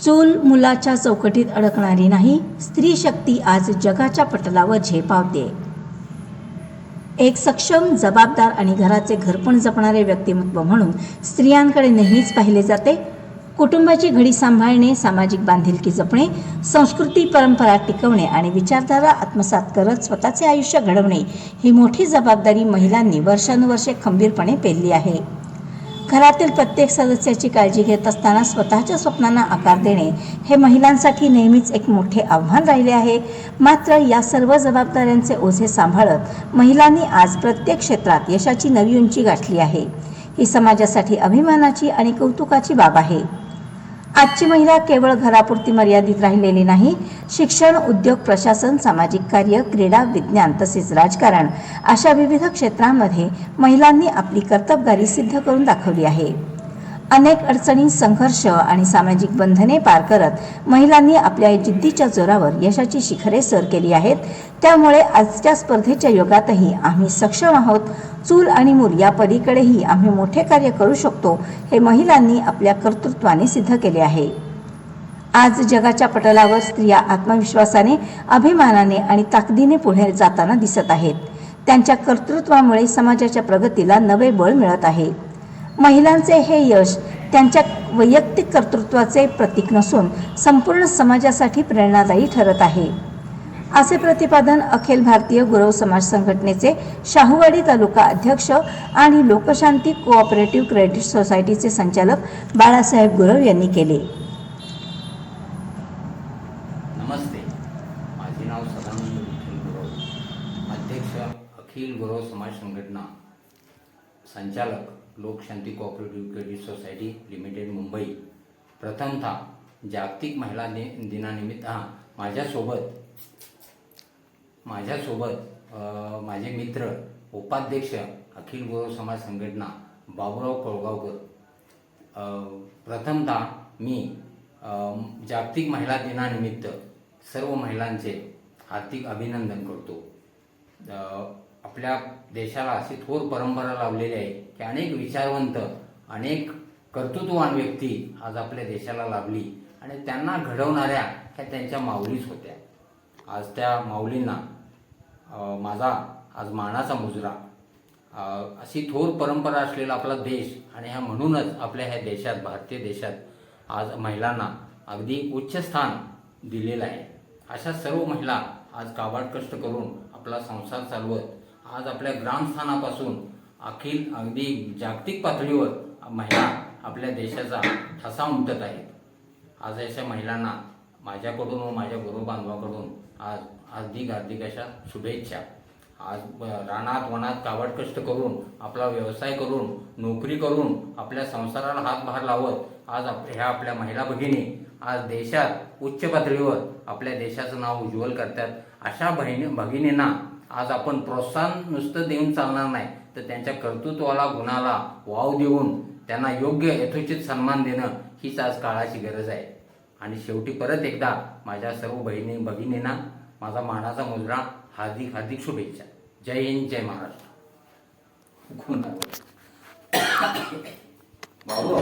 चूल मुलाच्या चौकटीत अडकणारी नाही, स्त्री शक्ती आज जगाच्या पटलावर झेपावते. एक सक्षम, जबाबदार आणि घराचे घरपण जपणारे व्यक्तिमत्व म्हणून स्त्रियांकडे नेहमीच पाहिले जाते. कुटुंबाची घडी सांभाळणे, सामाजिक बांधिलकी जपणे, संस्कृती परंपरा टिकवणे आणि विचारधारा आत्मसात करत स्वतःचे आयुष्य घडवणे ही मोठी जबाबदारी महिलांनी वर्षानुवर्षे खंबीरपणे पेलली आहे. घरातील प्रत्येक सदस्याची काळजी घेत असताना स्वतःच्या स्वप्नांना आकार देणे हे महिलांसाठी नेहमीच एक मोठे आव्हान राहिले आहे. मात्र या सर्व जबाबदाऱ्यांचे ओझे सांभाळत महिलांनी आज प्रत्येक क्षेत्रात यशाची नवी उंची गाठली आहे. ही समाजासाठी अभिमानाची आणि कौतुकाची बाब आहे. आजची महिला केवळ घरापुरती मर्यादित राहिलेली नाही. शिक्षण, उद्योग, प्रशासन, सामाजिक कार्य, क्रीडा, विज्ञान तसेच राजकारण अशा विविध क्षेत्रांमध्ये महिलांनी आपली कर्तबगारी सिद्ध करून दाखवली आहे. अनेक अडचणी, संघर्ष आणि सामाजिक बंधने पार करत महिलांनी आपल्या जिद्दीच्या जोरावर यशाची शिखरे सर केली आहेत. त्यामुळे आजच्या स्पर्धेच्या युगातही आम्ही सक्षम आहोत. चूल आणि मूल या पलीकडेही आम्ही मोठे कार्य करू शकतो हे महिलांनी आपल्या कर्तृत्वाने सिद्ध केले आहे. आज जगाच्या पटलावर स्त्रिया आत्मविश्वासाने, अभिमानाने आणि ताकदीने पुढे जाताना दिसत आहेत. त्यांच्या कर्तृत्वामुळे समाजाच्या प्रगतीला नवे बळ मिळत आहे. महिलांचे हे यश त्यांच्या वैयक्तिक कर्तृत्वाचे प्रतीक नसून संपूर्ण समाजासाठी प्रेरणादायी ठरत आहे, असे प्रतिपादन अखिल भारतीय गुरव समाज संघटनेचे शाहूवाडी तालुका अध्यक्ष आणि लोकशांती कोऑपरेटिव्ह क्रेडिट सोसायटीचे संचालक बाळासाहेब गुरव यांनी केले. नमस्ते, माझे नाव सदानंद विठ्ठल गुरव, अध्यक्ष अखिल गुरव समाज संघटना, संचालक Lokshanti cooperative credit society limited, Mumbai. प्रथमतः जागतिक महिला दिनानिमित्त माझ्यासोबत माझे मित्र, उपाध्यक्ष अखिल गुरव समाज संघटना बाबूराव कोळगावकर. प्रथमतः मी जागतिक महिला दिनानिमित्त सर्व महिलांचे हार्दिक अभिनंदन करतो. आपल्या देशाला अशी थोर परंपरा लाभलेली आहे की अनेक विचारवंत, अनेक कर्तृत्ववान व्यक्ती आज आपल्या देशाला लाभली आणि त्यांना घडवणाऱ्या ह्या त्यांच्या माऊलीच होत्या. आज त्या माऊलींना माझा आज मानाचा मुजरा. अशी थोर परंपरा असलेला आपला देश आणि म्हणूनच आपल्या ह्या देशात, भारतीय देशात आज महिलांना अगदी उच्च स्थान दिलेलं आहे. अशा सर्व महिला आज काबाड कष्ट करून आपला संसार चालवत आज आपल्या ग्रामस्थानापासून अगदी जागतिक पातळीवर महिला आपल्या देशाचा ठसा उमटत आहेत. आज अशा महिलांना माझ्याकडून व माझ्या गुरु बांधवाकडून आज हार्दिक अशा शुभेच्छा. आज रानात वनात काबाड कष्ट करून, आपला व्यवसाय करून, नोकरी करून, आपल्या संसाराला हातभार लावत आज ह्या आपल्या महिला भगिनी आज देशात उच्च पातळीवर आपल्या देशाचं नाव उज्ज्वल करतात. अशा भगिनींना आज आपण प्रोत्साहन नुसतं देऊन चालणार नाही, तर त्यांच्या कर्तृत्वाला, गुणाला वाव देऊन त्यांना योग्य यथोचित सन्मान देणं हीच आज काळाची गरज आहे. आणि शेवटी परत एकदा माझ्या सर्व भगिनींना माझा मानाचा मुजरा, हार्दिक शुभेच्छा. जय हिंद, जय महाराष्ट्र. बाबू